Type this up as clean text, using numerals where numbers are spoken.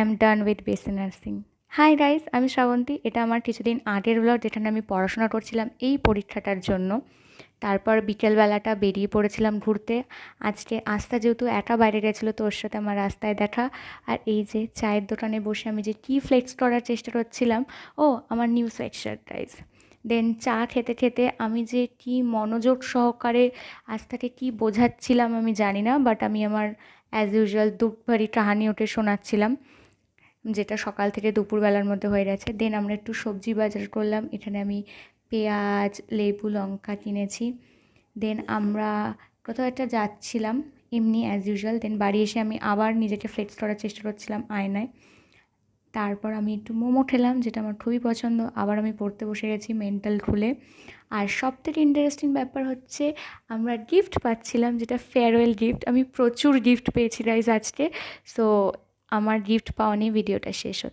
Am done with বেসি nursing. Hi guys, আমি শ্রাবন্তী। এটা আমার কিছুদিন আগের ব্লগ, যেখানে আমি পড়াশোনা করছিলাম এই পরীক্ষাটার জন্য। তারপর বিকেলবেলাটা বেরিয়ে পড়েছিলাম ঘুরতে। আজকে আস্থা যেহেতু একা বাইরে গেছিলো, তো ওর সাথে আমার রাস্তায় দেখা। আর এই যে চায়ের দোকানে বসে আমি যে কী ফ্লেক্স করার চেষ্টা করছিলাম, ও আমার নিউ সোয়েটশার্ট গাইস। দেন চা খেতে খেতে আমি যে কী মনোযোগ সহকারে আস্থাকে কী বোঝাচ্ছিলাম আমি জানি না, বাট আমি আমার অ্যাজ ইউজুয়াল দুঃখ ভরি কাহানি ওকে শোনাচ্ছিলাম, যেটা সকাল থেকে দুপুরবেলার মধ্যে হয়ে গেছে। দেন আমরা একটু সবজি বাজার করলাম। এখানে আমি পেঁয়াজ, লেবু, লঙ্কা কিনেছি। দেন আমরা কোথাও একটা যাচ্ছিলাম এমনি অ্যাজ ইউজুয়াল। দেন বাড়ি এসে আমি আবার নিজেকে ফ্লেক্স করার চেষ্টা করছিলাম আয়নায়। তারপর আমি একটু মোমো খেলাম, যেটা আমার খুবই পছন্দ। আবার আমি পড়তে বসে গেছি মেন্টাল খুলে। আর সবথেকে ইন্টারেস্টিং ব্যাপার হচ্ছে আমরা গিফট পাচ্ছিলাম, যেটা ফেয়ারওয়েল গিফট। আমি প্রচুর গিফট পেয়েছি গাইজ আজকে। সো আমার গিফট পাওয়া নিয়ে ভিডিওটা শেষ হচ্ছে।